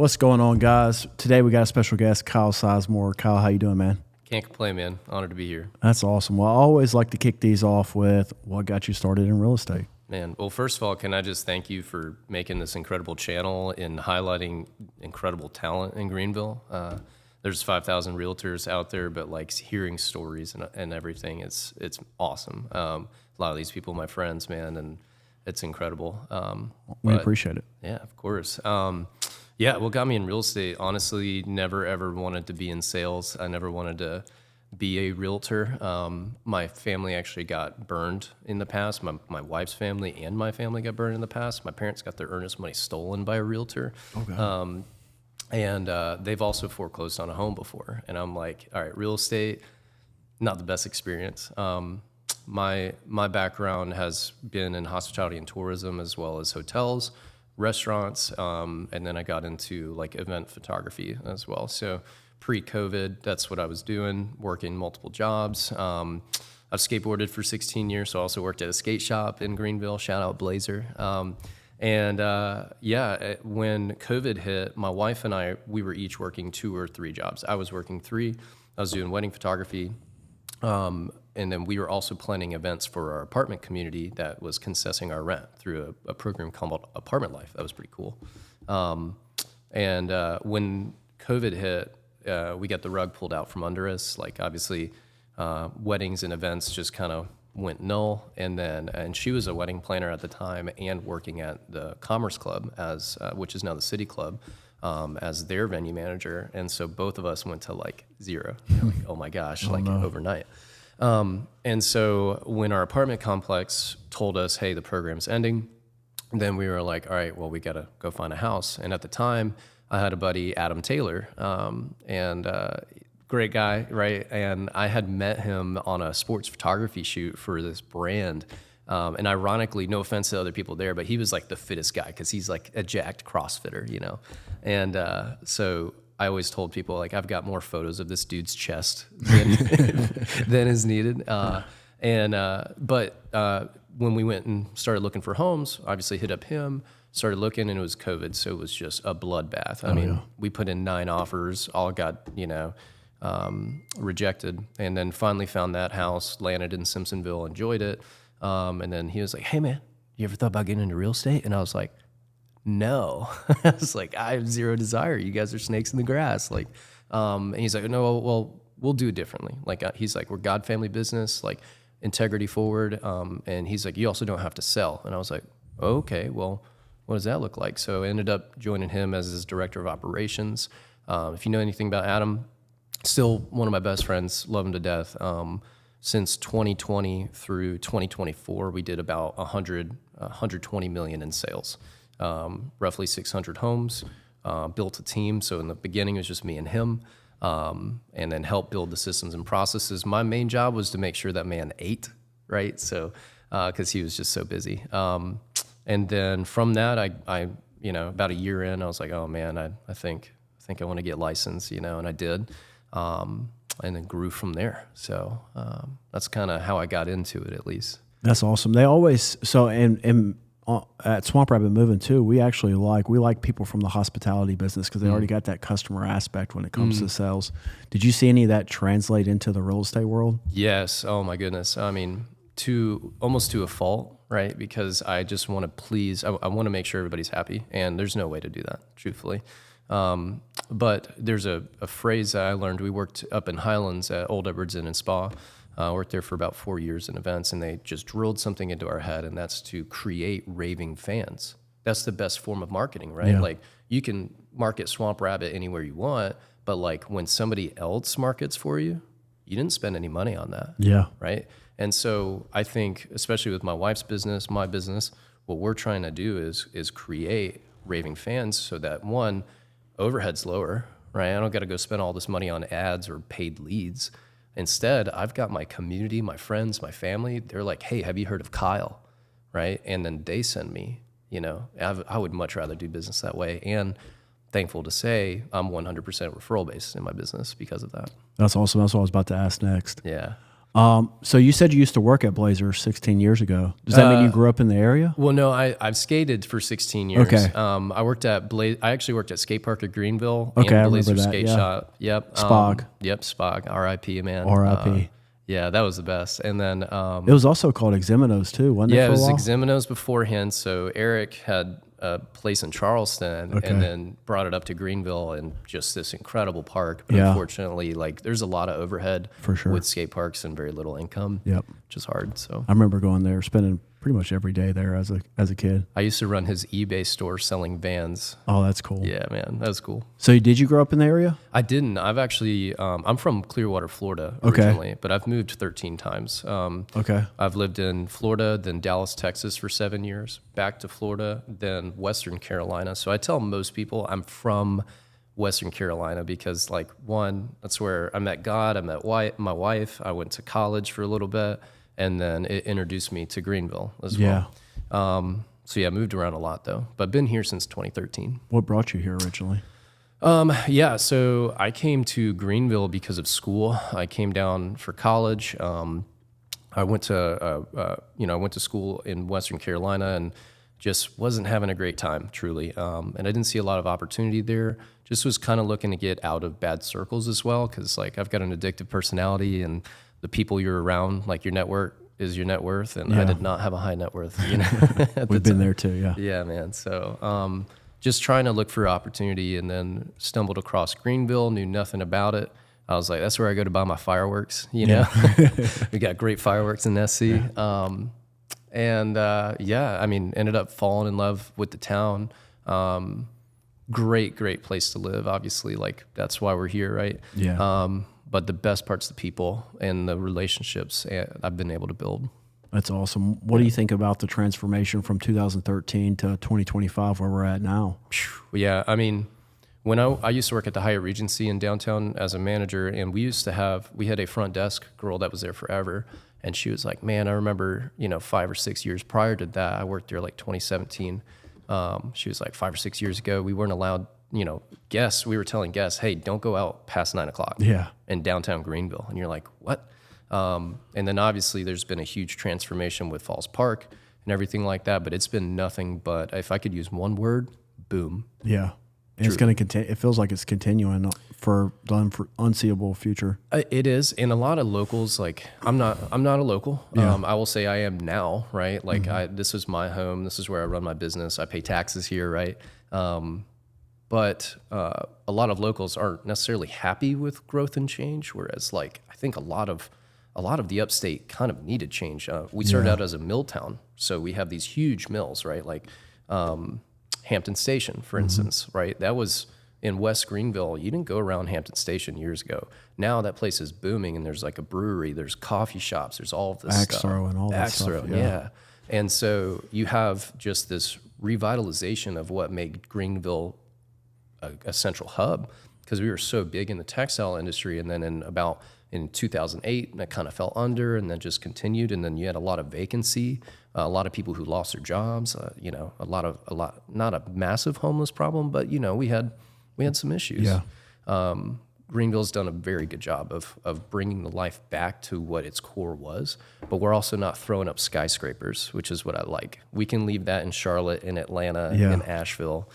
What's going on, guys? Today we got a special guest, Kyle Sizemore. Kyle, how you doing, man? Can't complain, man. Honored to be here. That's awesome. Well, I always like to kick these off with what got you started in real estate. Man, well, first of all, can I just thank you for making this incredible channel and highlighting incredible talent in Greenville. There's 5,000 realtors out there, but like hearing stories and everything, it's awesome. A lot of these people, my friends, man, and it's incredible. We appreciate it. Yeah, of course. Yeah, what got me in real estate, honestly, never ever wanted to be in sales. I never wanted to be a realtor. My family actually got burned in the past. My wife's family and my family got burned in the past. My parents got their earnest money stolen by a realtor. Okay. And they've also foreclosed on a home before. And I'm like, all right, real estate, not the best experience. My background has been in hospitality and tourism as well as hotels, restaurants, and then I got into like event photography as well. So pre-COVID, that's what I was doing, working multiple jobs. I've skateboarded for 16 years, so I also worked at a skate shop in Greenville. Shout out Blazer. When COVID hit, my wife and I, we were each working 2 or 3 jobs. I was working 3. I was doing wedding photography. And then we were also planning events for our apartment community that was concessing our rent through a program called Apartment Life. That was pretty cool. When COVID hit, we got the rug pulled out from under us. Like obviously, weddings and events just kind of went null. And she was a wedding planner at the time and working at the Commerce Club which is now the City Club, as their venue manager. And so both of us went to like zero. Like, oh my gosh, overnight. And so when our apartment complex told us, hey, the program's ending, then we were like, all right, well, we got to go find a house. And at the time, I had a buddy, Adam Taylor, great guy, right? And I had met him on a sports photography shoot for this brand. And ironically, no offense to other people there, but he was like the fittest guy because he's like a jacked CrossFitter, you know? And so I always told people, like, I've got more photos of this dude's chest than is needed. But when we went and started looking for homes, obviously hit up him, started looking, and it was COVID, so it was just a bloodbath. I mean, we put in 9 offers, all got, rejected, and then finally found that house, landed in Simpsonville, enjoyed it. And then he was like, hey, man, you ever thought about getting into real estate? And I was like, no. I was like, I have zero desire. You guys are snakes in the grass. Like, and he's like, no, well, we'll do it differently. Like, he's like, we're God family business, like integrity forward. And he's like, you also don't have to sell. And I was like, okay, well, what does that look like? So I ended up joining him as his director of operations. If you know anything about Adam, still one of my best friends, love him to death. Since 2020 through 2024, we did about 120 million in sales. Roughly 600 homes, built a team. So in the beginning, it was just me and him, and then helped build the systems and processes. My main job was to make sure that man ate, right? So, cause he was just so busy. And then from that, I about a year in, I was like, oh man, I think I want to get licensed, and I did. And then grew from there. So, that's kind of how I got into it, at least. That's awesome. They always, at Swamp Rabbit Moving too, we like people from the hospitality business because they already got that customer aspect when it comes to sales. Did you see any of that translate into the real estate world? Yes. Oh my goodness. I mean, almost to a fault, right? Because I just want to please, I want to make sure everybody's happy, and there's no way to do that, truthfully. But there's a phrase that I learned. We worked up in Highlands at Old Edwards Inn and Spa. Worked there for about 4 years in events, and they just drilled something into our head, and that's to create raving fans. That's the best form of marketing, right? Yeah. Like, you can market Swamp Rabbit anywhere you want, but like when somebody else markets for you, you didn't spend any money on that. Yeah. Right? And so I think, especially with my wife's business, my business, what we're trying to do is create raving fans so that, one, overhead's lower, right? I don't got to go spend all this money on ads or paid leads. Instead, I've got my community, my friends, my family. They're like, hey, have you heard of Kyle? Right? And then they send me, I would much rather do business that way. And thankful to say I'm 100% referral based in my business because of that. That's awesome. That's what I was about to ask next. Yeah. So you said you used to work at Blazer 16 years ago. Does that mean you grew up in the area? Well, no, I've skated for 16 years. Okay. I actually worked at Skate Park at Greenville Okay, I and Blazer remember that, Skate yeah. Shop. Yep. Spog. Yep, Spog. R.I.P. man. R.I.P. Yeah, that was the best. And then It was also called Eximinos too, wasn't it? yeah, it for a was while? Eximinos beforehand. So Eric had a place in Charleston Okay. and then brought it up to Greenville and just this incredible park. But Yeah. unfortunately, like there's a lot of overhead For sure. with skate parks and very little income, Yep. which is hard. So I remember going there, spending pretty much every day there as a kid. I used to run his eBay store selling vans. Oh, that's cool. Yeah, man, that was cool. So did you grow up in the area? I didn't. I've actually, I'm from Clearwater, Florida Okay. originally, but I've moved 13 times. Okay. I've lived in Florida, then Dallas, Texas for 7 years, back to Florida, then Western Carolina. So I tell most people I'm from Western Carolina because, like, one, that's where I met God, I met my wife, I went to college for a little bit, and then it introduced me to Greenville as well. So yeah, I moved around a lot though, but been here since 2013. What brought you here originally? Yeah, so I came to Greenville because of school. I came down for college. I went to, I went to school in Western Carolina and just wasn't having a great time, truly. And I didn't see a lot of opportunity there. Just was kind of looking to get out of bad circles as well, because like I've got an addictive personality, and the people you're around, like your network is your net worth, and I did not have a high net worth. You know, We've been there too, yeah. Yeah, man. So just trying to look for opportunity, and then stumbled across Greenville, knew nothing about it. I was like, that's where I go to buy my fireworks, you know? We got great fireworks in SC. Yeah. I mean, ended up falling in love with the town. Great place to live, obviously. Like, that's why we're here, right? Yeah. But the best part's the people and the relationships I've been able to build. That's awesome. What do you think about the transformation from 2013 to 2025 where we're at now? Yeah, I mean, when I used to work at the Hyatt Regency in downtown as a manager, and we had a front desk girl that was there forever, and she was like, man, I remember, 5 or 6 years prior to that, I worked there like 2017. She was like, 5 or 6 years ago, we weren't allowed, guests, we were telling guests, hey, don't go out past 9 o'clock in downtown Greenville. And you're like, what? And then obviously there's been a huge transformation with Falls Park and everything like that, but it's been nothing but, if I could use one word, boom. Yeah. And it's going to continue. It feels like it's continuing for the unseeable future. It is. And a lot of locals, like, I'm not a local. Yeah. I will say I am now, right? Like this is my home. This is where I run my business. I pay taxes here, right? But a lot of locals aren't necessarily happy with growth and change. Whereas, like, I think a lot of the upstate kind of needed change. We started out as a mill town, so we have these huge mills, right? Like Hampton Station, for instance, right? That was in West Greenville. You didn't go around Hampton Station years ago. Now that place is booming, and there's like a brewery, there's coffee shops, there's all of this Axe stuff. throw and all that stuff. Yeah. And so you have just this revitalization of what made Greenville a central hub, because we were so big in the textile industry, and then in 2008, that kind of fell under, and then just continued, and then you had a lot of vacancy, a lot of people who lost their jobs, a lot, not a massive homeless problem, but we had some issues. Yeah. Greenville's done a very good job of bringing the life back to what its core was, but we're also not throwing up skyscrapers, which is what I like. We can leave that in Charlotte, in Atlanta, in Asheville.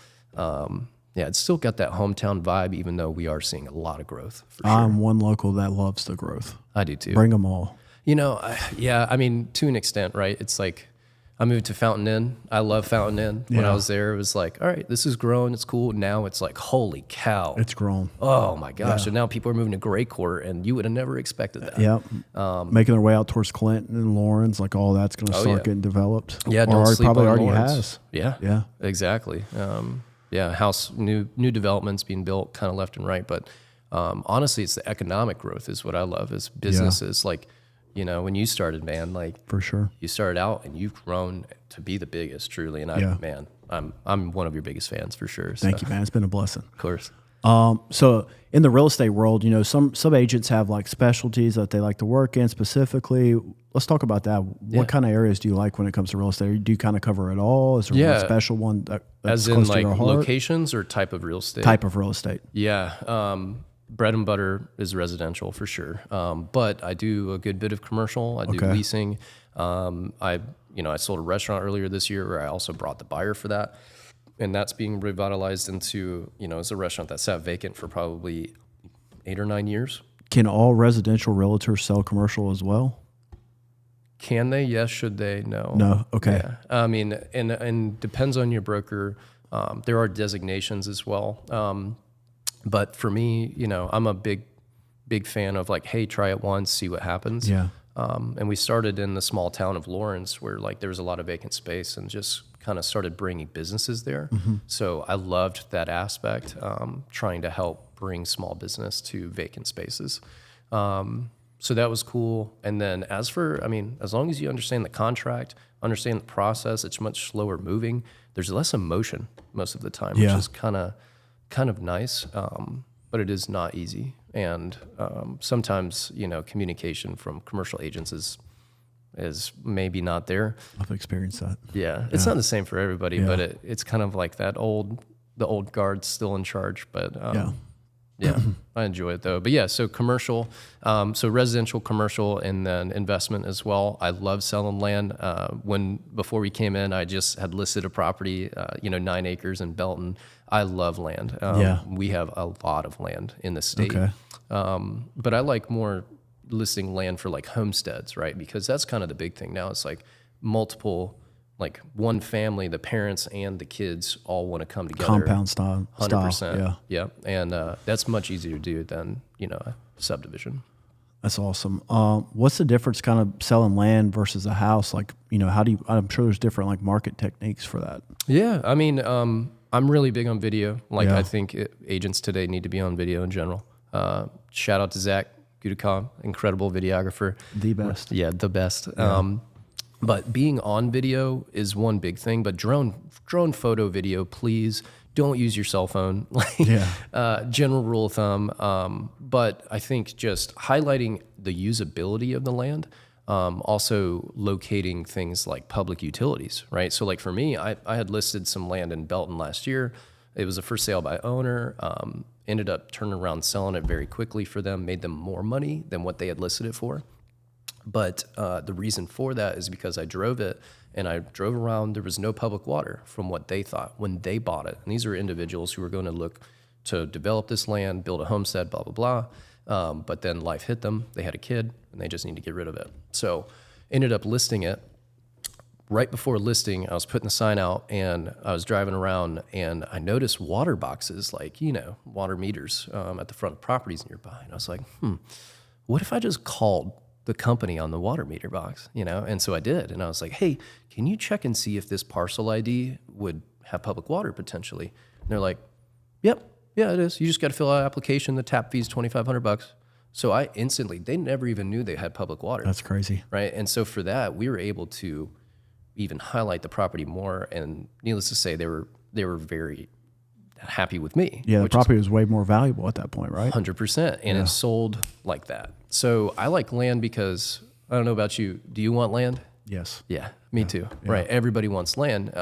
It's still got that hometown vibe, even though we are seeing a lot of growth. For sure. I'm one local that loves the growth. I do too. Bring them all. I mean, to an extent, right? It's like I moved to Fountain Inn. I love Fountain Inn. When I was there, it was like, all right, this is growing. It's cool. Now it's like, holy cow. It's grown. Oh my gosh. And now people are moving to Gray Court, and you would have never expected that. Yep. Making their way out towards Clinton and Lawrence, like all that's going to start getting developed. Yeah, don't sleep probably on already Lawrence. has. Yeah, exactly. New developments being built kind of left and right. But honestly, it's the economic growth is what I love, is businesses. Like, when you started, man, like, for sure, you started out and you've grown to be the biggest, truly. And I'm one of your biggest fans for sure. Thank you, man. It's been a blessing. Of course. So in the real estate world, some agents have like specialties that they like to work in specifically. Let's talk about that. What kind of areas do you like when it comes to real estate? Do you kind of cover it all? Is there one special one that's as in close like to your heart? locations or type of real estate? Type of real estate. Yeah. bread and butter is residential for sure. But I do a good bit of commercial. I do leasing. I sold a restaurant earlier this year where I also brought the buyer for that. And that's being revitalized into, it's a restaurant that sat vacant for probably 8 or 9 years. Can all residential realtors sell commercial as well? Can they? Yes. Should they? No. No. Okay. Yeah. I mean, and depends on your broker. There are designations as well. But for me, I'm a big fan of like, hey, try it once, see what happens. Yeah. And we started in the small town of Lawrence where like there was a lot of vacant space and just kind of started bringing businesses there. So I loved that aspect, trying to help bring small business to vacant spaces. So that was cool. And then as long as you understand the contract, understand the process, it's much slower moving. There's less emotion most of the time, which is kind of nice. But it is not easy. And sometimes, communication from commercial agents is maybe not there. I've experienced that. Yeah. It's not the same for everybody, but it's kind of like the old guard's still in charge. But yeah, I enjoy it though. But yeah, so commercial, so residential, commercial, and then investment as well. I love selling land. Before we came in, I just had listed a property, 9 acres in Belton. I love land. We have a lot of land in the state. Okay. But I like more listing land for like homesteads, right? Because that's kind of the big thing now. It's like multiple, like one family, the parents and the kids all want to come together. Compound style. 100%. Yeah. And that's much easier to do than, a subdivision. That's awesome. What's the difference kind of selling land versus a house? Like, I'm sure there's different like market techniques for that. Yeah. I mean, I'm really big on video. Like I think agents today need to be on video in general. Shout out to Zach Gudikov, incredible videographer. The best. Yeah, the best. Yeah. But being on video is one big thing, but drone photo video, please don't use your cell phone. General rule of thumb. But I think just highlighting the usability of the land, also locating things like public utilities, right? So like for me, I had listed some land in Belton last year. It was a for sale by owner. Ended up turning around, selling it very quickly for them, made them more money than what they had listed it for. But the reason for that is because I drove it and I drove around. There was no public water from what they thought when they bought it. And these are individuals who were going to look to develop this land, build a homestead, blah, blah, blah. But then life hit them. They had a kid and they just need to get rid of it. So ended up listing it. Right before listing, I was putting the sign out and I was driving around and I noticed water boxes, like, water meters at the front of properties nearby. And I was like, what if I just called the company on the water meter box, And so I did. And I was like, hey, can you check and see if this parcel ID would have public water potentially? And they're like, yep, yeah, it is. You just got to fill out an application. The tap fee is $2,500. So I instantly, they never even knew they had public water. That's crazy. Right. And so for that, we were able to even highlight the property more. And needless to say, they were very happy with me. Yeah, the property was way more valuable at that point, right? 100%. And it sold like that. So I like land because, I don't know about you, do you want land? Yes. Yeah, me too. Yeah. Right. Everybody wants land.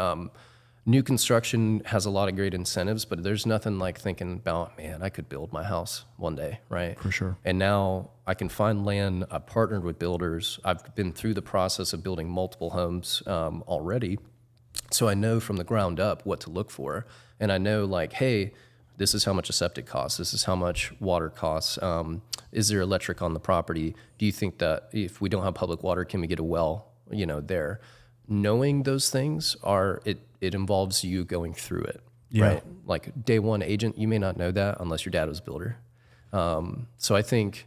New construction has a lot of great incentives, but there's nothing like thinking about, man, I could build my house one day, right? For sure. And now I can find land. I've partnered with builders. I've been through the process of building multiple homes already. So I know from the ground up what to look for. And I know like, hey, this is how much a septic costs. This is how much water costs. Is there electric on the property? Do you think that if we don't have public water, can we get a well, there? Knowing those things it involves you going through it, right? Like day one agent, you may not know that unless your dad was a builder. So I think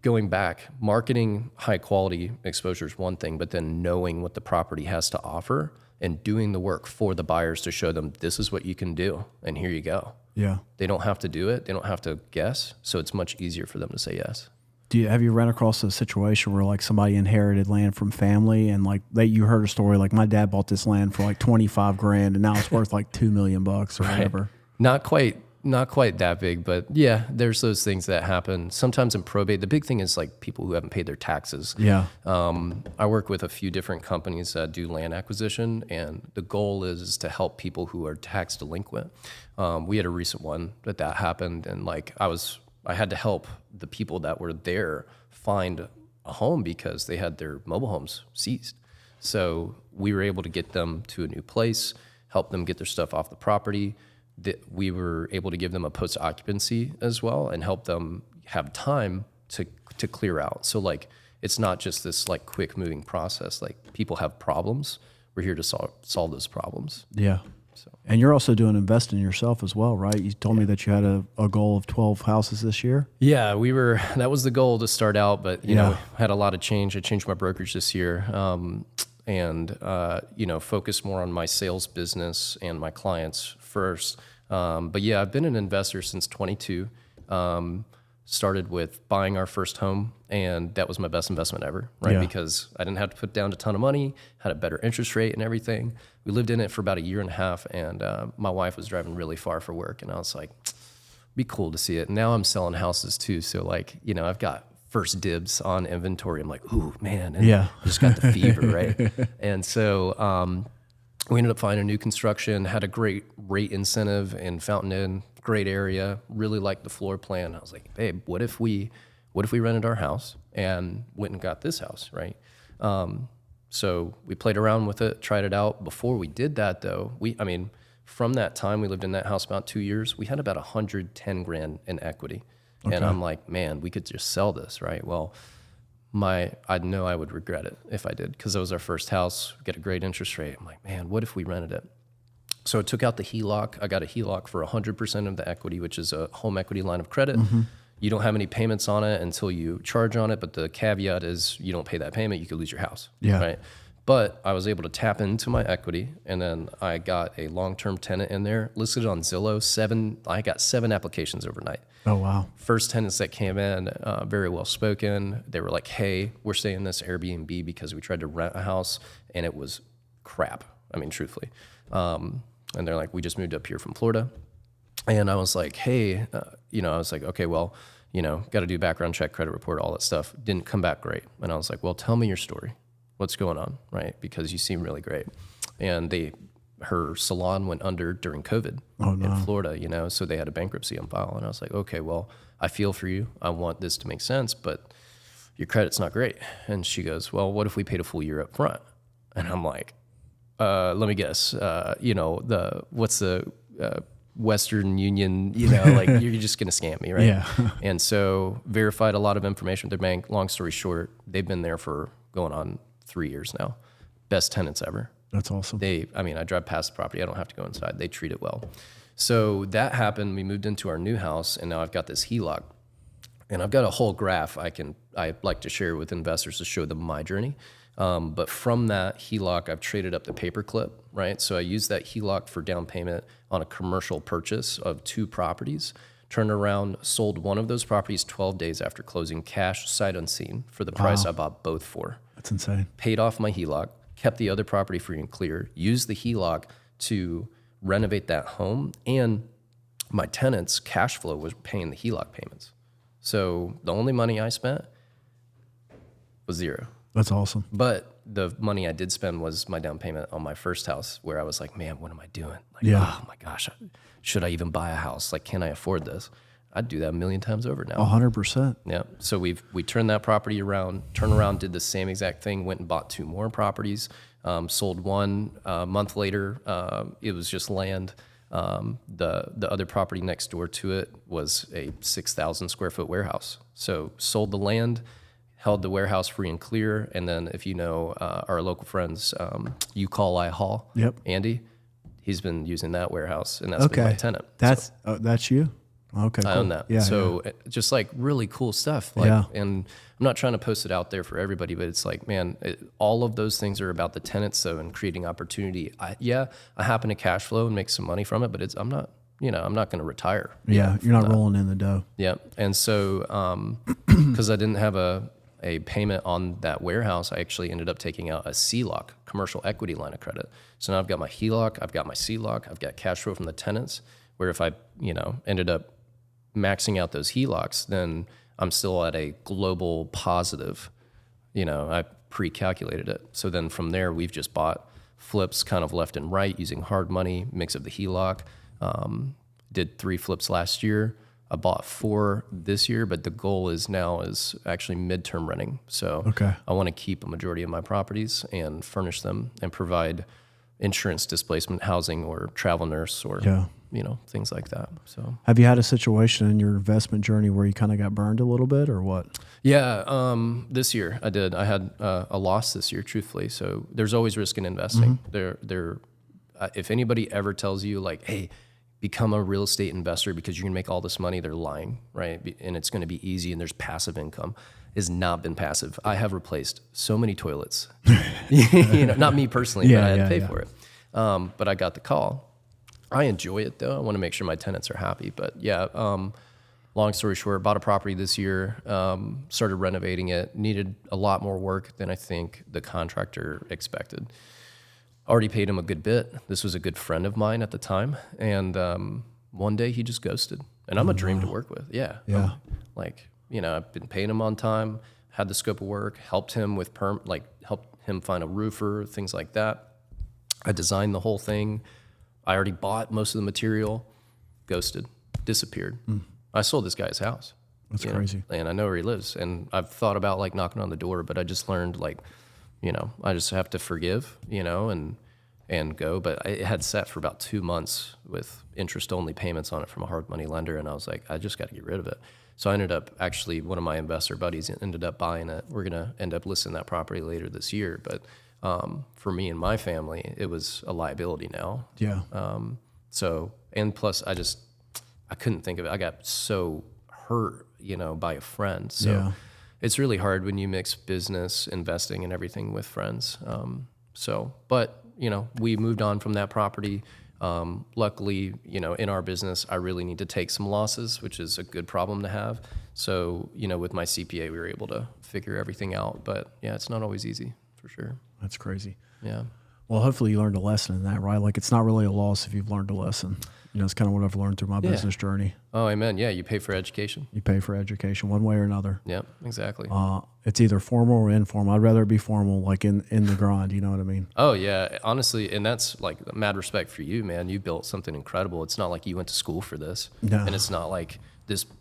going back, marketing high quality exposure is one thing, but then knowing what the property has to offer and doing the work for the buyers to show them this is what you can do and here you go. Yeah. They don't have to do it. They don't have to guess. So it's much easier for them to say yes. Have you run across a situation where like somebody inherited land from family and like you heard a story like my dad bought this land for like $25,000 and now it's worth like $2 million or whatever? Not quite not quite that big, but yeah, there's those things that happen. Sometimes in probate, the big thing is like people who haven't paid their taxes. Yeah. I work with a few different companies that do land acquisition, and the goal is to help people who are tax delinquent. We had a recent one that happened, and like I had to help the people that were there find a home because they had their mobile homes seized. So we were able to get them to a new place, help them get their stuff off the property. We were able to give them a post-occupancy as well and help them have time to clear out. So like, it's not just this like quick moving process. Like people have problems. We're here to solve those problems. Yeah. So. And you're also doing investing yourself as well, right? You told me that you had a goal of 12 houses this year. Yeah, that was the goal to start out, but you know, had a lot of change. I changed my brokerage this year. You know, focus more on my sales business and my clients first. But yeah, I've been an investor since 22. Started with buying our first home, and that was my best investment ever, right? Yeah. Because I didn't have to put down a ton of money, had a better interest rate and everything. We lived in it for about a year and a half, and my wife was driving really far for work, and I was like, be cool to see it. Now I'm selling houses too, so like, you know, I've got first dibs on inventory. I'm like, ooh, man, and I just got the fever, right? And so we ended up finding a new construction, had a great rate incentive in Fountain Inn, great area, really liked the floor plan. I was like, babe, what if we rented our house and went and got this house, right? So we played around with it, tried it out. Before we did that though, from that time, we lived in that house about 2 years, we had about 110 grand in equity. Okay. And I'm like, man, we could just sell this, right? Well, I know I would regret it if I did, because it was our first house, we get a great interest rate. I'm like, man, what if we rented it? So I took out the HELOC. I got a HELOC for 100% of the equity, which is a home equity line of credit. Mm-hmm. You don't have any payments on it until you charge on it, but the caveat is you don't pay that payment, you could lose your house, right? But I was able to tap into my equity, and then I got a long-term tenant in there, listed on Zillow. I got 7 applications overnight. Oh, wow. First tenants that came in, very well spoken. They were like, hey, we're staying in this Airbnb because we tried to rent a house, and it was crap. I mean, truthfully. And they're like, we just moved up here from Florida. And I was like, hey, I was like, okay, well, got to do background check, credit report, all that stuff. Didn't come back great. And I was like, well, tell me your story. What's going on, right? Because you seem really great. And her salon went under during COVID in Florida, so they had a bankruptcy on file. And I was like, okay, well, I feel for you. I want this to make sense, but your credit's not great. And she goes, well, what if we paid a full year up front? And I'm like, let me guess, what's the Western Union, like you're just going to scam me, right? Yeah. And so verified a lot of information with their bank. Long story short, they've been there for going on 3 years now. Best tenants ever. That's awesome. I drive past the property. I don't have to go inside. They treat it well. So that happened. We moved into our new house, and now I've got this HELOC. And I've got a whole graph I like to share with investors to show them my journey. But from that HELOC, I've traded up the paperclip, right? So I used that HELOC for down payment on a commercial purchase of 2 properties, turned around, sold one of those properties 12 days after closing, cash, sight unseen, for the price I bought both for. That's insane. Paid off my HELOC, kept the other property free and clear, used the HELOC to renovate that home, and my tenants' cash flow was paying the HELOC payments. So the only money I spent was $0. That's awesome. But the money I did spend was my down payment on my first house, where I was like, man, what am I doing? Like, oh my gosh, should I even buy a house? Like, can I afford this? I'd do that a million times over now. 100%. Yeah. So we turned that property around, did the same exact thing, went and bought 2 more properties, sold one. A month later, it was just land. The other property next door to it was a 6,000 square foot warehouse. So sold the land, held the warehouse free and clear. And then if you know our local friends, You Call I Haul, Andy, he's been using that warehouse, and that's been my tenant. That's you? Okay, cool. I own that. Yeah, so just like really cool stuff. And I'm not trying to post it out there for everybody, but it's like, man, all of those things are about the tenants, though, and creating opportunity. I happen to cash flow and make some money from it, but I'm not going to retire. Yeah, you're not rolling in the dough. Yeah. And so because I didn't have a payment on that warehouse, I actually ended up taking out a CLOC, commercial equity line of credit. So now I've got my HELOC, I've got my CLOC, I've got cash flow from the tenants. Where if I, ended up maxing out those HELOCs, then I'm still at a global positive. I pre-calculated it. So then from there, we've just bought flips kind of left and right using hard money, mix of the HELOC. Did 3 flips last year. I bought 4 this year, but the goal is actually midterm renting. So I want to keep a majority of my properties and furnish them and provide insurance displacement housing or travel nurse or things like that. So have you had a situation in your investment journey where you kind of got burned a little bit or what? Yeah, this year I did. I had a loss this year, truthfully. So there's always risk in investing. If anybody ever tells you like, hey, become a real estate investor because you're gonna make all this money, they're lying, right? And it's gonna be easy and there's passive income. Has not been passive. I have replaced so many toilets. Not me personally, but I had to pay for it. But I got the call. I enjoy it though. I want to make sure my tenants are happy. But long story short, bought a property this year, started renovating it, needed a lot more work than I think the contractor expected. Already paid him a good bit. This was a good friend of mine at the time. And one day he just ghosted. And I'm a dream to work with. Yeah. I've been paying him on time, had the scope of work, helped him with helped him find a roofer, things like that. I designed the whole thing. I already bought most of the material, ghosted, disappeared. I sold this guy's house. That's crazy. And I know where he lives. And I've thought about like knocking on the door, but I just learned I just have to forgive, and go. But it had sat for about 2 months with interest only payments on it from a hard money lender. And I was like, I just got to get rid of it. So I ended up actually, one of my investor buddies ended up buying it. We're going to end up listing that property later this year. But for me and my family, it was a liability now. Yeah. And plus I couldn't think of it. I got so hurt, by a friend. So it's really hard when you mix business, investing, and everything with friends. But we moved on from that property. Luckily, in our business, I really need to take some losses, which is a good problem to have. So, with my CPA, we were able to figure everything out. But yeah, it's not always easy, for sure. That's crazy. Yeah. Well, hopefully you learned a lesson in that, right? Like it's not really a loss if you've learned a lesson. It's kind of what I've learned through my business journey. Oh, amen. Yeah, you pay for education. You pay for education one way or another. Yeah, exactly. It's either formal or informal. I'd rather it be formal, like in the grind. You know what I mean? Oh, yeah. Honestly, and that's like mad respect for you, man. You built something incredible. It's not like you went to school for this. No. And it's not like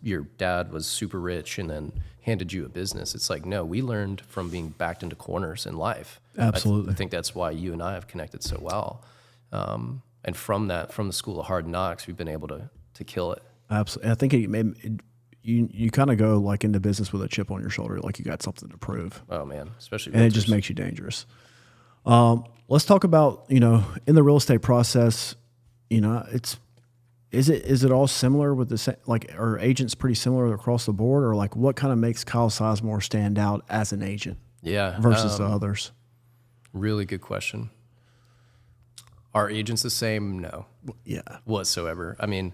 your dad was super rich and then handed you a business. It's like, no, we learned from being backed into corners in life. Absolutely. I think that's why you and I have connected so well. And from the School of Hard Knocks, we've been able to kill it. Absolutely. I think you kind of go like into business with a chip on your shoulder, like you got something to prove. Oh man, especially and realtors. It just makes you dangerous. Let's talk about in the real estate process. Is it all similar with the same, are agents pretty similar across the board, or like what kind of makes Kyle Sizemore stand out as an agent? Yeah, versus the others. Really good question. Are agents the same? No. Yeah. Whatsoever. I mean,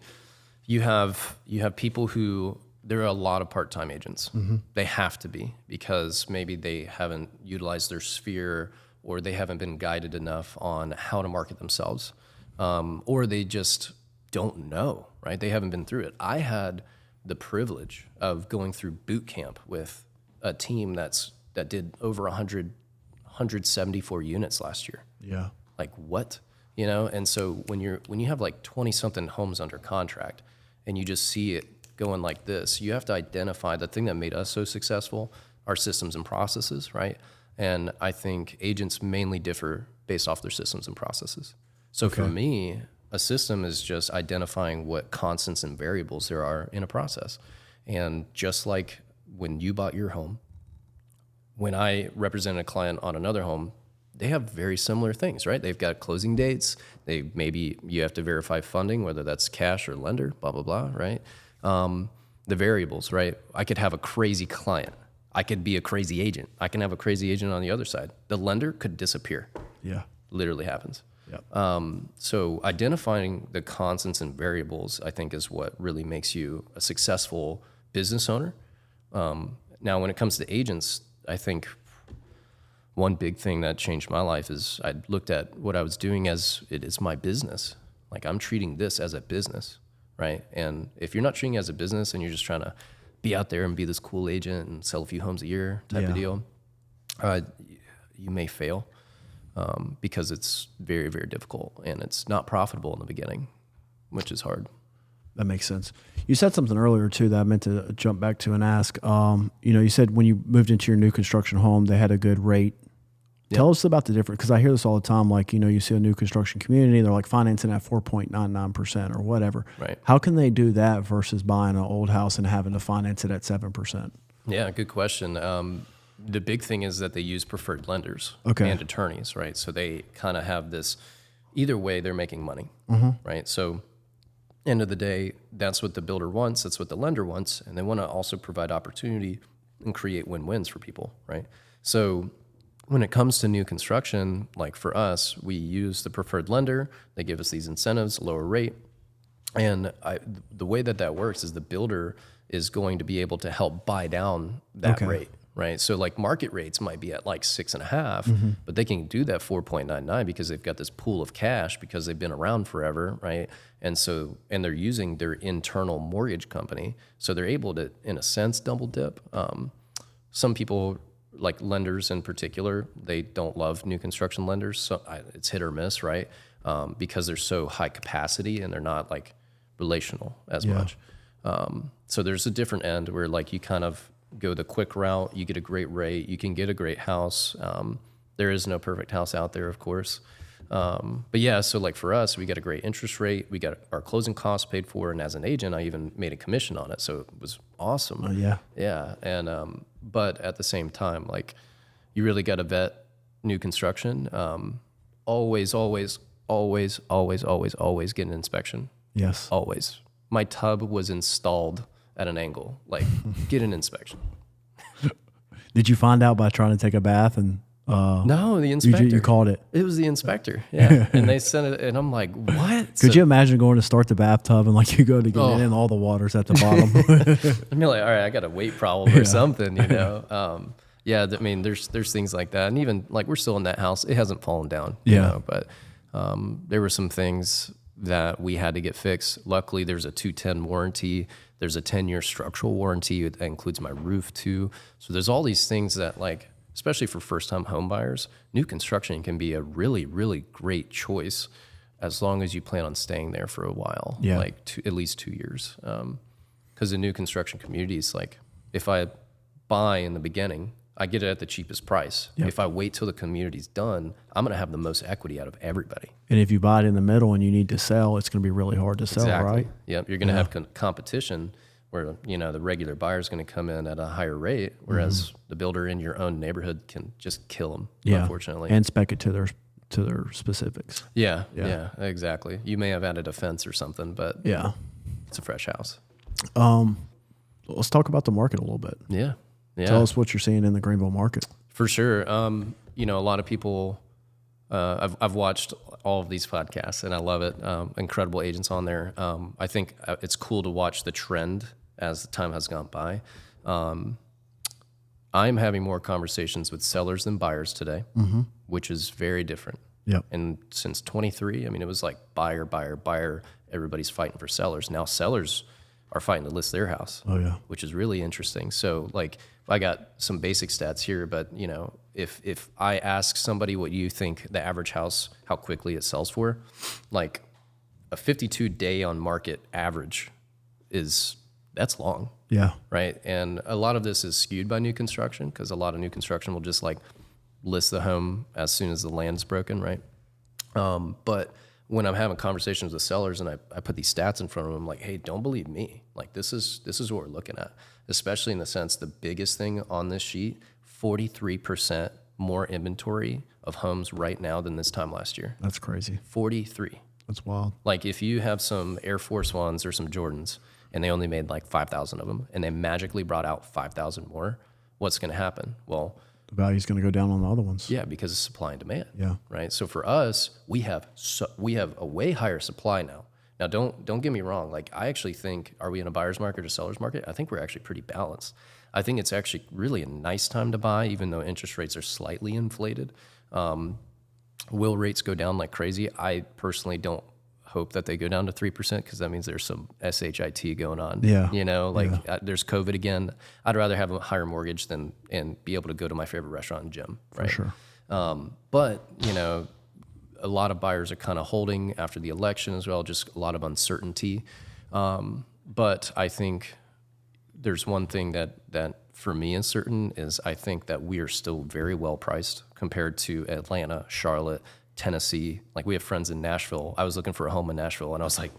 you have people who, there are a lot of part-time agents. Mm-hmm. They have to be, because maybe they haven't utilized their sphere, or they haven't been guided enough on how to market themselves, or they just don't know, right? They haven't been through it. I had the privilege of going through boot camp with a team that did over 174 units last year. Yeah. Like what? And so when you have like 20 something homes under contract and you just see it going like this, you have to identify the thing that made us so successful, our systems and processes, right? And I think agents mainly differ based off their systems and processes. So for me, a system is just identifying what constants and variables there are in a process. And just like when you bought your home, when I represented a client on another home, they have very similar things, right? They've got closing dates. Maybe you have to verify funding, whether that's cash or lender, blah, blah, blah, right? The variables, right? I could have a crazy client. I could be a crazy agent. I can have a crazy agent on the other side. The lender could disappear. Yeah. Literally happens. Yep. So identifying the constants and variables, I think, is what really makes you a successful business owner. Now, when it comes to agents, I think one big thing that changed my life is I looked at what I was doing as it is my business. Like I'm treating this as a business. right? And if you're not treating it as a business and you're just trying to be out there and be this cool agent and sell a few homes a year type of deal, you may fail because it's very, very difficult and it's not profitable in the beginning, which is hard. That makes sense. You said something earlier too that I meant to jump back to and ask. You said when you moved into your new construction home, they had a good rate. Yep. Tell us about the difference, because I hear this all the time. Like, you see a new construction community, they're like financing at 4.99% or whatever. Right. How can they do that versus buying an old house and having to finance it at 7%? Yeah, good question. The big thing is that they use preferred lenders and attorneys, right? So they kind of have this, either way, they're making money, right? So end of the day, that's what the builder wants, that's what the lender wants, and they want to also provide opportunity and create win-wins for people, right? So when it comes to new construction, like for us, we use the preferred lender. They give us these incentives, lower rate. And the way that works is the builder is going to be able to help buy down that rate, right? So like market rates might be at like 6.5, but they can do that 4.99 because they've got this pool of cash because they've been around forever, right? And they're using their internal mortgage company. So they're able to, in a sense, double dip. Some people, like lenders in particular, they don't love new construction lenders. So it's hit or miss, right? Because they're so high capacity and they're not like relational as much. So there's a different end where like you kind of go the quick route, you get a great rate, you can get a great house. There is no perfect house out there, of course. But yeah, so like for us, we got a great interest rate, we got our closing costs paid for, and as an agent, I even made a commission on it. So it was awesome. Yeah. And, but at the same time, like you really got to vet new construction. Always get an inspection. Yes. Always. My tub was installed at an angle, like get an inspection. Did you find out by trying to take a bath and no, the inspector. You called it. It was the inspector. Yeah. And they sent it and I'm like, what? Could you imagine going to start the bathtub and like you go to get in and all the water's at the bottom? I'd be like, all right, I got a weight problem or something, Yeah, I mean, there's things like that. And even like we're still in that house. It hasn't fallen down, you know, but there were some things that we had to get fixed. Luckily, there's a 210 warranty. There's a 10-year structural warranty that includes my roof too. So there's all these things that like, especially for first-time home buyers, new construction can be a really, really great choice as long as you plan on staying there for a while, like at least 2 years. Because the new construction communities, like if I buy in the beginning, I get it at the cheapest price. If I wait till the community's done, I'm going to have the most equity out of everybody. And if you buy it in the middle and you need to sell, it's going to be really hard to sell, right? Yep. You're going to have competition where, the regular buyer is going to come in at a higher rate, whereas the builder in your own neighborhood can just kill them, unfortunately. And spec it to their specifics. Yeah, exactly. You may have added a fence or something, but it's a fresh house. Let's talk about the market a little bit. Yeah. Tell us what you're seeing in the Greenville market. For sure. A lot of people, I've watched all of these podcasts and I love it. Incredible agents on there. I think it's cool to watch the trend as the time has gone by. I'm having more conversations with sellers than buyers today, which is very different. Yep. And since 23, I mean, it was like buyer. Everybody's fighting for sellers. Now sellers are fighting to list their house. Oh yeah. Which is really interesting. So like I got some basic stats here, but if I ask somebody what you think the average house, how quickly it sells for, like a 52 day on market average that's long. Yeah. Right. And a lot of this is skewed by new construction because a lot of new construction will just like list the home as soon as the land's broken. Right. But when I'm having conversations with sellers and I put these stats in front of them, like, hey, don't believe me. Like this is what we're looking at, especially in the sense the biggest thing on this sheet, 43% more inventory of homes right now than this time last year. That's crazy. 43. That's wild. Like if you have some Air Force Ones or some Jordans and they only made like 5,000 of them and they magically brought out 5,000 more, what's going to happen? Well, the value's going to go down on the other ones. Yeah, because of supply and demand. Yeah. Right. So for us, we have a way higher supply now. Now, don't get me wrong. Like I actually think, are we in a buyer's market or seller's market? I think we're actually pretty balanced. I think it's actually really a nice time to buy, even though interest rates are slightly inflated. Will rates go down like crazy? I personally don't hope that they go down to 3% because that means there's some SHIT going on. Yeah. You know, there's COVID again. I'd rather have a higher mortgage and be able to go to my favorite restaurant and gym. Right? For sure. But, you know, a lot of buyers are kind of holding after the election as well, just a lot of uncertainty. But I think there's one thing that for me is certain is I think that we are still very well priced compared to Atlanta, Charlotte, Tennessee. Like we have friends in Nashville. I was looking for a home in Nashville and I was like,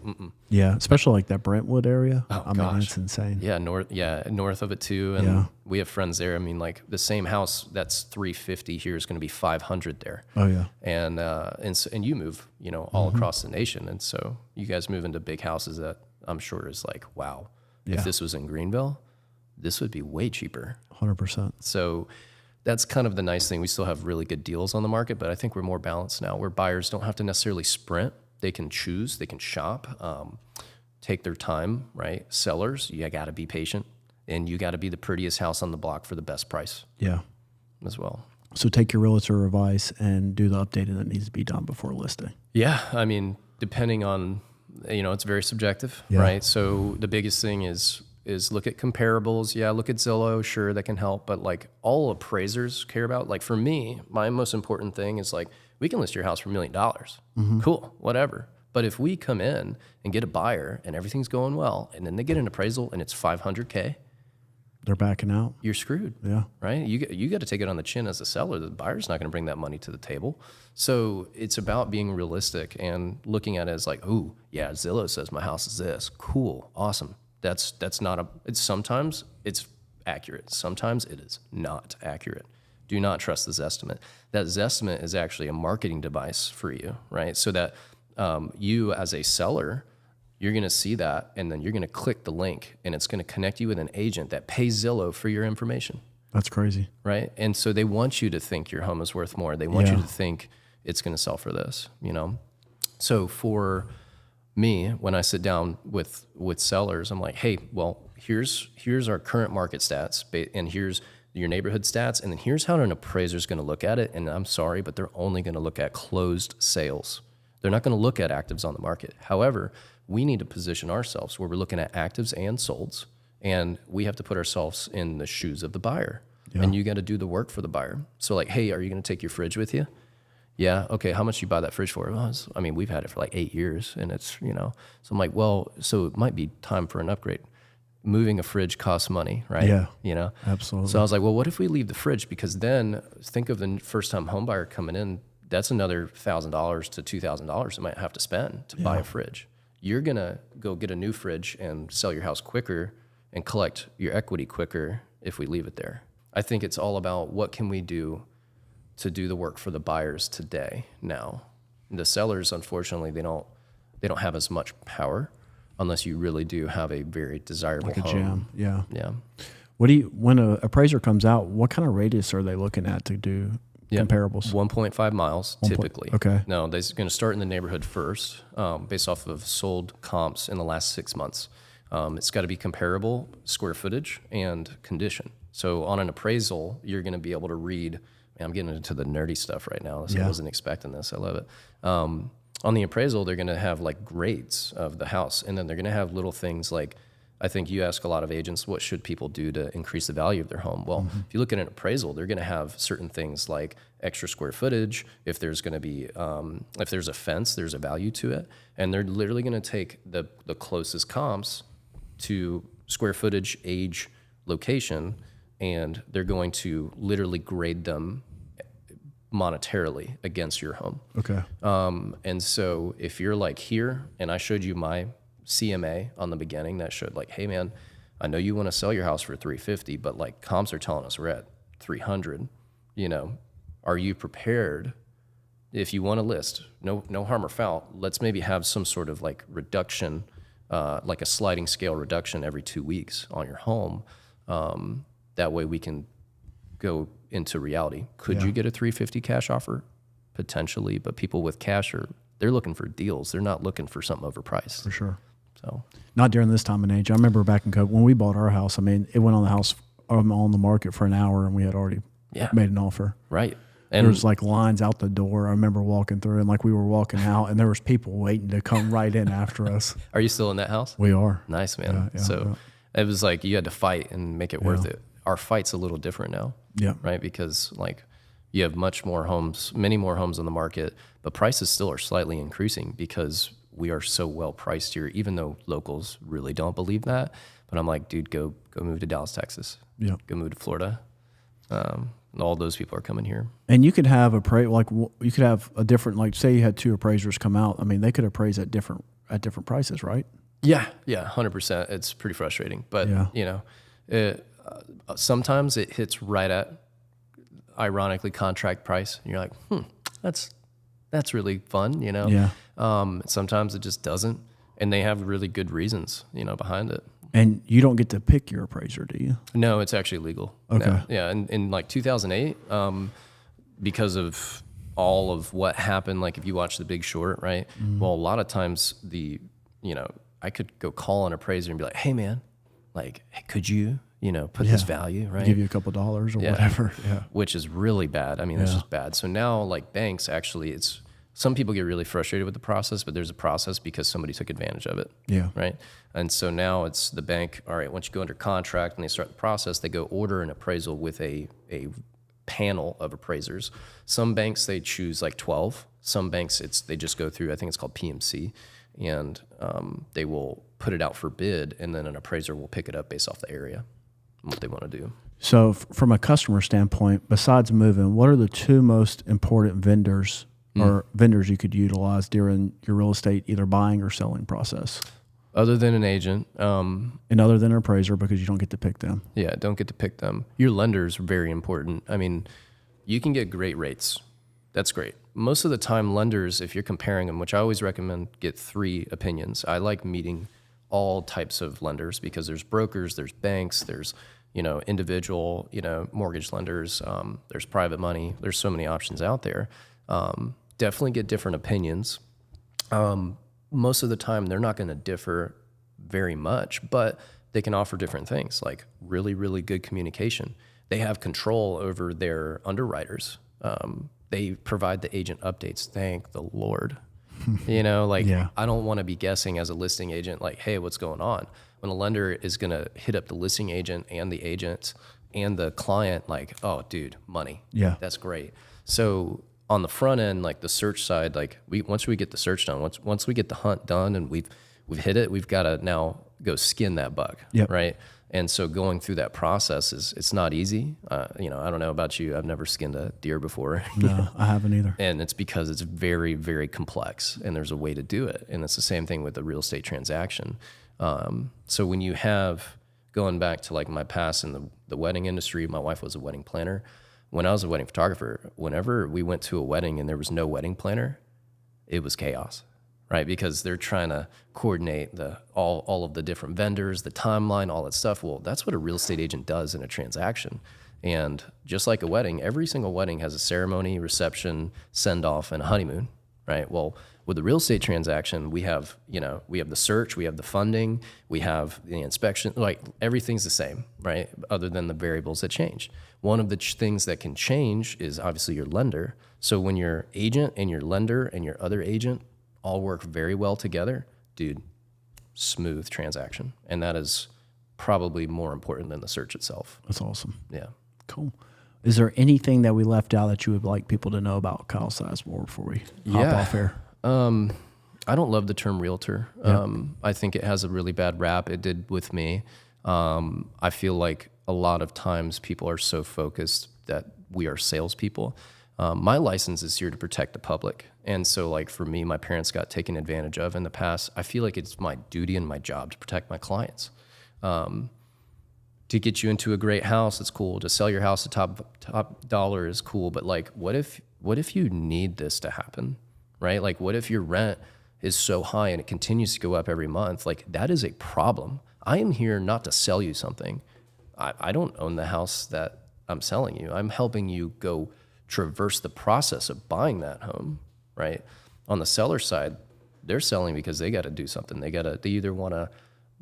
Yeah, especially like that Brentwood area. Oh, I mean, it's insane. Yeah, north of it too. And we have friends there. I mean, like the same house that's $350 here is going to be $500 there. Oh yeah. And you move, you know, all across the nation. And so you guys move into big houses that I'm sure is like, wow, if this was in Greenville, this would be way cheaper. 100%. So that's kind of the nice thing. We still have really good deals on the market, but I think we're more balanced now where buyers don't have to necessarily sprint. They can choose, they can shop, take their time, right? Sellers, you got to be patient and you got to be the prettiest house on the block for the best price. Yeah. As well. So take your realtor advice and do the updating that needs to be done before listing. Yeah. I mean, depending on, you know, it's very subjective, right? So the biggest thing is look at comparables. Yeah, look at Zillow. Sure, that can help. But like all appraisers care about, like for me, my most important thing is like, we can list your house for $1 million. Cool, whatever. But if we come in and get a buyer and everything's going well, and then they get an appraisal and it's $500K, they're backing out. You're screwed. Yeah. Right? You got to take it on the chin as a seller. The buyer's not going to bring that money to the table. So it's about being realistic and looking at it as like, ooh, yeah, Zillow says my house is this. Cool. Awesome. That's not sometimes it's accurate. Sometimes it is not accurate. Do not trust this estimate. That Zestimate is actually a marketing device for you, right? So that you as a seller, you're going to see that, and then you're going to click the link, and it's going to connect you with an agent that pays Zillow for your information. That's crazy. Right? And so they want you to think your home is worth more. They want you to think it's going to sell for this, you know? So for me, when I sit down with sellers, I'm like, hey, well, here's our current market stats, and here's your neighborhood stats, and then here's how an appraiser is going to look at it. And I'm sorry, but they're only going to look at closed sales. They're not going to look at actives on the market. However, we need to position ourselves where we're looking at actives and solds, and we have to put ourselves in the shoes of the buyer. And you got to do the work for the buyer. So like, hey, are you going to take your fridge with you? Yeah. Okay. How much do you buy that fridge for? Well, I mean, we've had it for like 8 years, and it's, you know, so I'm like, well, so it might be time for an upgrade. Moving a fridge costs money, right? Yeah. You know? Absolutely. So I was like, well, what if we leave the fridge? Because then think of the first time home buyer coming in, that's another $1,000 to $2,000 they might have to spend to buy a fridge. You're going to go get a new fridge and sell your house quicker and collect your equity quicker if we leave it there. I think it's all about what can we do to do the work for the buyers today, now. The sellers, unfortunately, they don't have as much power unless you really do have a very desirable like a home. Gem. Yeah. When an appraiser comes out, what kind of radius are they looking at to do comparables? 1.5 miles typically. Okay. No, they're going to start in the neighborhood first, based off of sold comps in the last 6 months. It's got to be comparable square footage and condition. So on an appraisal, you're going to be able to read. Man, I'm getting into the nerdy stuff right now. So I wasn't expecting this. I love it. On the appraisal, they're going to have like grades of the house, and then they're going to have little things like, I think you ask a lot of agents, what should people do to increase the value of their home? Well, if you look at an appraisal, they're going to have certain things like extra square footage. If there's going to be, if there's a fence, there's a value to it. And they're literally going to take the closest comps to square footage, age, location, and they're going to literally grade them monetarily against your home. Okay. And so if you're like here, and I showed you my CMA on the beginning that showed like, hey man, I know you want to sell your house for $350, but like comps are telling us we're at $300. You know, are you prepared? If you want to list, no harm or foul, let's maybe have some sort of like reduction, like a sliding scale reduction every 2 weeks on your home. That way we can go into reality. Could you get a $350 cash offer? Potentially, but people with cash they're looking for deals. They're not looking for something overpriced. For sure. So not during this time and age. I remember back in COVID when we bought our house. I mean, it went on the market for an hour, and we had already made an offer. Right. There was like lines out the door. I remember walking through, and like we were walking out, and there was people waiting to come right in after us. Are you still in that house? We are. Nice, man. So it was like you had to fight and make it worth it. Our fight's a little different now. Yeah. Right? Because like you have many more homes on the market, but prices still are slightly increasing because we are so well priced here, even though locals really don't believe that. But I'm like, dude, go move to Dallas, Texas. Yeah. Go move to Florida. All those people are coming here. And you could have you could have a different, like say you had 2 appraisers come out. I mean, they could appraise at different prices, right? Yeah, 100%. It's pretty frustrating, but sometimes it hits right at, ironically, contract price. And you're like, that's really fun, Yeah. Sometimes it just doesn't, and they have really good reasons, behind it. And you don't get to pick your appraiser, do you? No, it's actually legal. Okay. No. Yeah, and in like 2008, because of all of what happened, like if you watch The Big Short, right? Mm-hmm. Well, a lot of times I could go call an appraiser and be like, hey man, like, hey, could you, put this value, right? Give you a couple dollars or whatever. Yeah. Which is really bad. I mean, it's just bad. So now like banks actually, some people get really frustrated with the process, but there's a process because somebody took advantage of it. Yeah. Right. And so now it's the bank. All right. Once you go under contract and they start the process, they go order an appraisal with a panel of appraisers. Some banks, they choose like 12. Some banks, they just go through, I think it's called PMC, and they will put it out for bid, and then an appraiser will pick it up based off the area and what they want to do. So from a customer standpoint, besides moving, what are the 2 most important vendors or vendors you could utilize during your real estate, either buying or selling process? Other than an agent. And other than an appraiser, because you don't get to pick them. Yeah, don't get to pick them. Your lenders are very important. I mean, you can get great rates. That's great. Most of the time, lenders, if you're comparing them, which I always recommend, get 3 opinions. I like meeting all types of lenders because there's brokers, there's banks, there's individual, mortgage lenders, there's private money. There's so many options out there. Definitely get different opinions. Most of the time, they're not going to differ very much, but they can offer different things, like really, really good communication. They have control over their underwriters. They provide the agent updates. Thank the Lord. I don't want to be guessing as a listing agent, like, hey, what's going on? When a lender is going to hit up the listing agent and the agent and the client, like, oh, dude, money. Yeah. That's great. So on the front end, like the search side, like once we get the search done, once we get the hunt done and we've hit it, we've got to now go skin that buck, right? And so going through that process it's not easy. I don't know about you. I've never skinned a deer before. No, I haven't either. And it's because it's very, very complex, and there's a way to do it. And it's the same thing with the real estate transaction. So when you have, going back to like my past in the wedding industry, my wife was a wedding planner. When I was a wedding photographer, whenever we went to a wedding and there was no wedding planner, it was chaos, right? Because they're trying to coordinate all of the different vendors, the timeline, all that stuff. Well, that's what a real estate agent does in a transaction. And just like a wedding, every single wedding has a ceremony, reception, send-off, and a honeymoon, right? Well, with the real estate transaction, we have the search, we have the funding, we have the inspection, like everything's the same, right? Other than the variables that change. One of the things that can change is obviously your lender. So when your agent and your lender and your other agent all work very well together, dude, smooth transaction. And that is probably more important than the search itself. That's awesome. Yeah. Cool. Is there anything that we left out that you would like people to know about Kyle Sizemore before we hop off here? I don't love the term realtor. I think it has a really bad rap. It did with me. I feel like a lot of times people are so focused that we are salespeople. My license is here to protect the public. And so like for me, my parents got taken advantage of in the past. I feel like it's my duty and my job to protect my clients. To get you into a great house, it's cool. To sell your house at top dollar is cool. But like, what if you need this to happen, right? Like what if your rent is so high and it continues to go up every month? Like that is a problem. I am here not to sell you something. I don't own the house that I'm selling you. I'm helping you go traverse the process of buying that home, right? On the seller side, they're selling because they got to do something. They either want to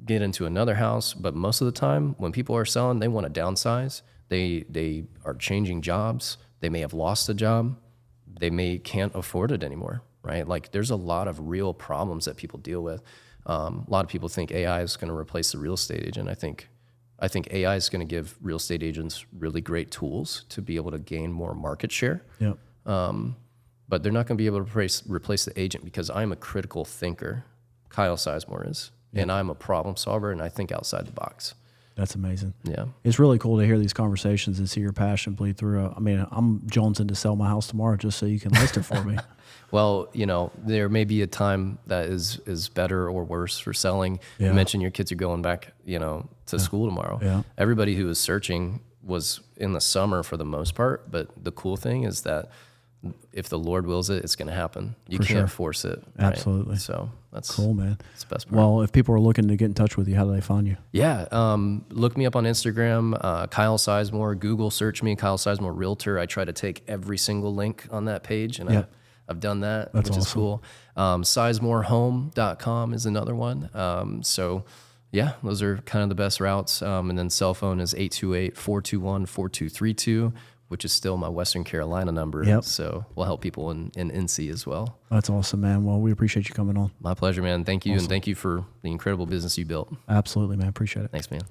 get into another house, but most of the time when people are selling, they want to downsize. They are changing jobs. They may have lost a job. They can't afford it anymore, right? Like there's a lot of real problems that people deal with. A lot of people think AI is going to replace the real estate agent. I think AI is going to give real estate agents really great tools to be able to gain more market share. Yep. But they're not going to be able to replace the agent, because I'm a critical thinker. Kyle Sizemore is. Yep. And I'm a problem solver, and I think outside the box. That's amazing. Yeah. It's really cool to hear these conversations and see your passion bleed through. I mean, I'm jonesing to sell my house tomorrow just so you can list it for me. Well, there may be a time that is better or worse for selling. Yeah. You mentioned your kids are going back, to school tomorrow. Yeah. Everybody who was searching was in the summer for the most part, but the cool thing is that if the Lord wills it, it's going to happen. You can't force it. Right? Absolutely. So that's cool, man. That's the best part. Well, if people are looking to get in touch with you, how do they find you? Yeah. Look me up on Instagram, Kyle Sizemore. Google search me, Kyle Sizemore Realtor. I try to take every single link on that page, and I've done that, which is cool. SizemoreHome.com is another one. So yeah, those are kind of the best routes. And then cell phone is 828-421-4232. which is still my Western Carolina number. Yep. So we'll help people in NC as well. That's awesome, man. Well, we appreciate you coming on. My pleasure, man. Thank you. Awesome. And thank you for the incredible business you built. Absolutely, man. Appreciate it. Thanks, man.